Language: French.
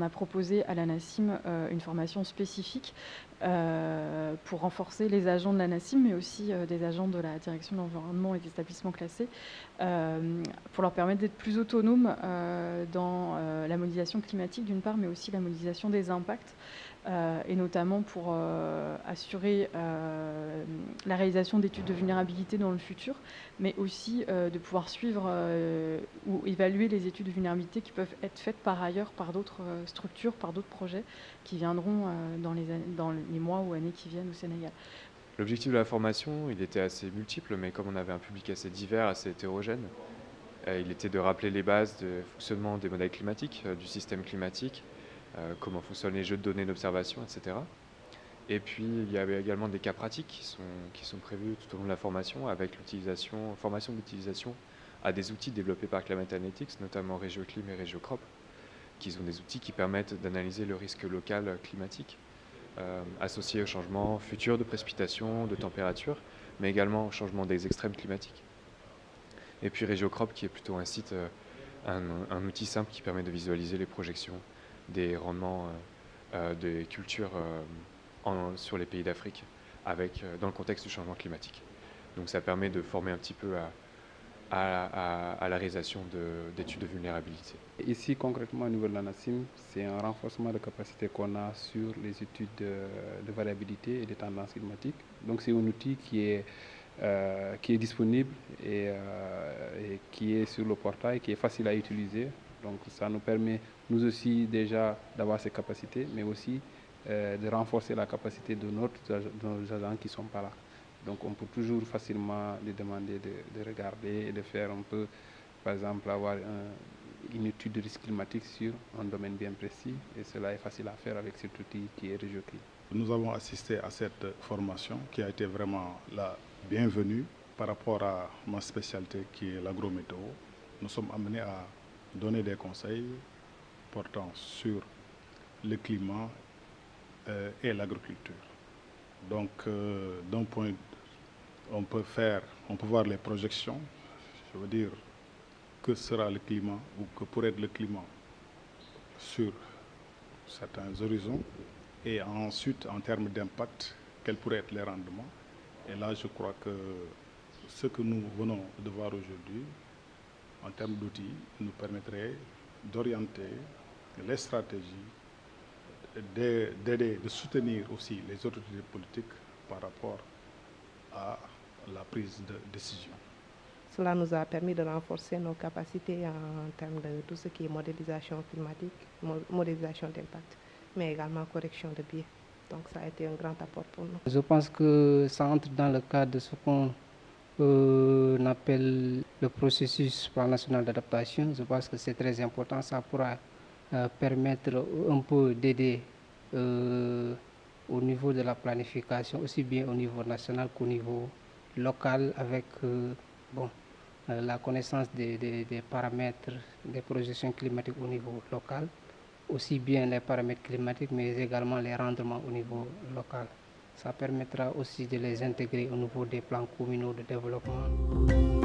on a proposé à l'ANACIM une formation spécifique pour renforcer les agents de l'ANACIM, mais aussi des agents de la direction de l'environnement et des établissements classés, pour leur permettre d'être plus autonomes dans la modélisation climatique d'une part, mais aussi la modélisation des impacts, et notamment pour assurer la réalisation d'études de vulnérabilité dans le futur, mais aussi de pouvoir suivre ou évaluer les études de vulnérabilité qui peuvent être faites par ailleurs par d'autres structures, par d'autres projets qui viendront dans les mois ou années qui viennent au Sénégal. L'objectif de la formation, il était assez multiple, mais comme on avait un public assez divers, assez hétérogène, il était de rappeler les bases de fonctionnement des modèles climatiques, du système climatique, comment fonctionnent les jeux de données d'observation, etc. Et puis, il y avait également des cas pratiques qui sont prévus tout au long de la formation, avec formation d'utilisation à des outils développés par Climate Analytics, notamment RegioClim et RegioCrop, qui sont des outils qui permettent d'analyser le risque local climatique, associé au changement futur de précipitation, de température, mais également au changement des extrêmes climatiques. Et puis RegioCrop, qui est plutôt un site, un outil simple qui permet de visualiser les projections des rendements des cultures sur les pays d'Afrique, dans le contexte du changement climatique. Donc ça permet de former un petit peu à la réalisation d'études de vulnérabilité. Ici, concrètement, au niveau de l'ANACIM, c'est un renforcement de capacité qu'on a sur les études de variabilité et des tendances climatiques. Donc c'est un outil qui est disponible et qui est sur le portail, qui est facile à utiliser. Donc ça nous permet, nous aussi, déjà d'avoir ces capacités, mais aussi de renforcer la capacité de nos agents qui ne sont pas là. Donc on peut toujours facilement les demander de regarder et de faire un peu, par exemple, avoir une étude de risque climatique sur un domaine bien précis. Et cela est facile à faire avec cet outil qui est RegioClim. Nous avons assisté à cette formation qui a été vraiment la bienvenue par rapport à ma spécialité qui est l'agrométéo. Nous sommes amenés à donner des conseils portant sur le climat et l'agriculture. Donc, d'un point, on peut voir les projections, je veux dire, que sera le climat ou que pourrait être le climat sur certains horizons, et ensuite, en termes d'impact, quels pourraient être les rendements. Et là, je crois que ce que nous venons de voir aujourd'hui, en termes d'outils, nous permettrait d'orienter les stratégies, d'aider, de soutenir aussi les autorités politiques par rapport à la prise de décision. Cela nous a permis de renforcer nos capacités en termes de tout ce qui est modélisation climatique, modélisation d'impact, mais également correction de biais. Donc ça a été un grand apport pour nous. Je pense que ça entre dans le cadre de ce qu'on appelle le processus plan national d'adaptation. Je pense que c'est très important. Ça pourra permettre un peu d'aider au niveau de la planification, aussi bien au niveau national qu'au niveau local, avec la connaissance des paramètres des projections climatiques au niveau local, aussi bien les paramètres climatiques, mais également les rendements au niveau local. Ça permettra aussi de les intégrer au niveau des plans communaux de développement.